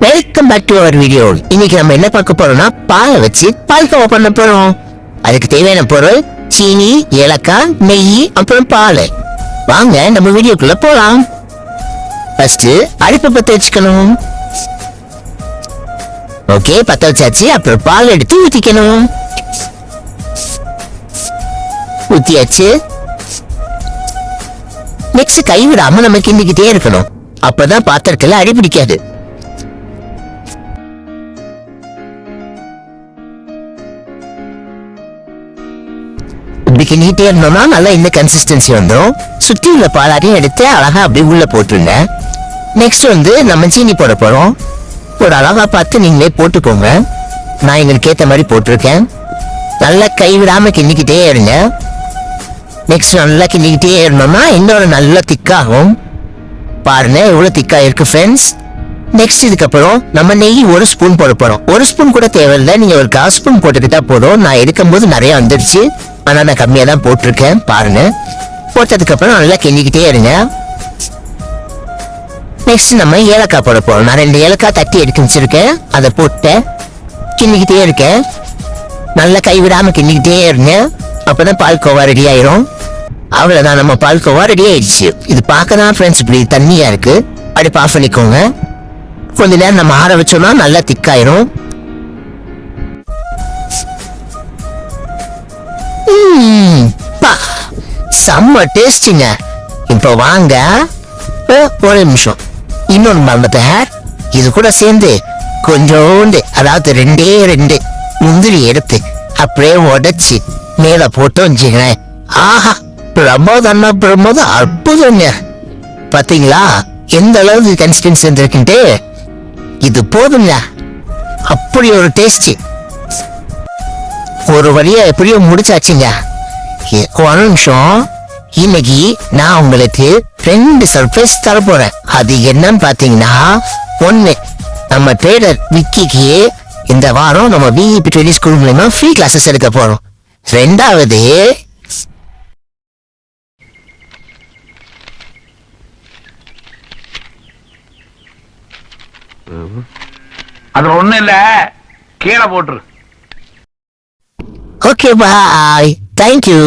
Welcome back to our video. இன்னைக்கு நம்ம என்ன பார்க்க போறோம்னா பாலை வச்சு பால்கோவா பண்ண போறோம். அதுக்கு தேவையான பொருள் சீனி, ஏலக்காய், நெய், அப்புறம் பால். வாங்க நம்ம வீடியோக்குள்ள போலாம். ஃபர்ஸ்ட் அடுப்பை பத்த வச்சுக்கணும். ஓகே, பத்த வச்சாச்சு. அப்புறம் பால் எடுத்து ஊத்திக்கணும். ஊத்தியாச்சு. நெக்ஸ்ட் கை விடாம நம்ம கிண்டிக்கிட்டே இருக்கணும். அப்பதான் பாத்திரத்துல அடி பிடிக்காது. இப்படி கிண்டிக்கிட்டே இருந்தோம்னா நல்லா இந்த கன்சிஸ்டன்சி வந்துடும். சுத்தி உள்ள பாலாரையும் எடுத்து அழகா அப்படி உள்ள போட்டுருங்க. நெக்ஸ்ட் நம்ம சீனி போட போறோம். ஒரு அழகா பார்த்து நீங்களே போட்டுக்கோங்க. நான் எங்களுக்கு ஏத்த மாதிரி போட்டிருக்கேன். நல்லா கைவிடாம கிண்டிக்கிட்டே இருங்க. நெக்ஸ்ட் நல்லா கிண்டிக்கிட்டே இருந்தோம்னா இன்னொரு நல்லா திக்காகும். பாருங்க எவ்வளவு திக்கா இருக்கு ஃப்ரெண்ட்ஸ். நெக்ஸ்ட் இதுக்கப்புறம் நம்ம நெய் ஒரு ஸ்பூன் போட போறோம். ஒரு ஸ்பூன் கூட தேவையில்லை, நீங்க ஒரு 1/4 ஸ்பூன் போட்டுக்கிட்டா போதும். நான் எடுக்கும் போது நிறைய வந்துடுச்சு, ஆனா நான் கம்மியா தான் போட்டிருக்கேன். பாருங்க, போட்டதுக்கு அப்புறம் நல்லா கிண்டிக்கிட்டே இருங்க. நெக்ஸ்ட் நம்ம ஏலக்காய் போட போறோம். நான் 2 ஏலக்காய் தட்டி எடுத்து வச்சிருக்கேன், அதை போட்டு கிண்டிக்கிட்டே இருக்கேன். நல்லா கைவிடாம கிண்டிக்கிட்டே இருங்க. அப்பதான் பால்கோவா ரெடி ஆயிரும். அவ்வளவுதான், நம்ம பால்கோவா ரெடி ஆயிடுச்சு. இது பார்க்கதான் ஃப்ரெண்ட்ஸ் இப்படி தண்ணியா இருக்கு. அடுப்பு ஆஃப் பண்ணிக்கோங்க. கொஞ்ச நேரம் நம்ம ஆற வச்சோம்னா நல்லா திக்காயிரும். செம்ம டேஸ்டிங்க. இப்ப வாங்க, ஒரு நிமிஷம், இன்னொன்று மறந்துட்டேன். இது கூட சேர்ந்து கொஞ்சோண்டு, அதாவது 2 முந்திரி எடுத்து அப்படியே உடைச்சு மேல போட்டு வச்சுக்கிறேன். ஆஹா, பிரமோதம் அற்புதங்க. பாத்தீங்களா எந்த அளவுக்கு கன்சிஸ்டன்சி இருந்திருக்குன்ட்டு? இது போதுங்க, அப்படி ஒரு டேஸ்ட். ஒரு வழியா எப்படியோ முடிச்சாச்சுங்க. ஒரு நிமிஷம், இன்னைக்கு நான் உங்களுக்கு 2 சர்ப்ரைஸ் தர போறேன். அது என்னன்னு பாத்தீங்கன்னா, 1, நம்ம ட்ரேடர் விக்கிக்கு இந்த வாரம் நம்ம விஇபி ட்ரெயினிங் ஸ்கூல் மூலமா ஃப்ரீ கிளாஸஸ் எடுக்க போறோம். 2வது, அது ஒண்ணும் இல்ல, கீழே போட்டுரு. Okay bye, thank you.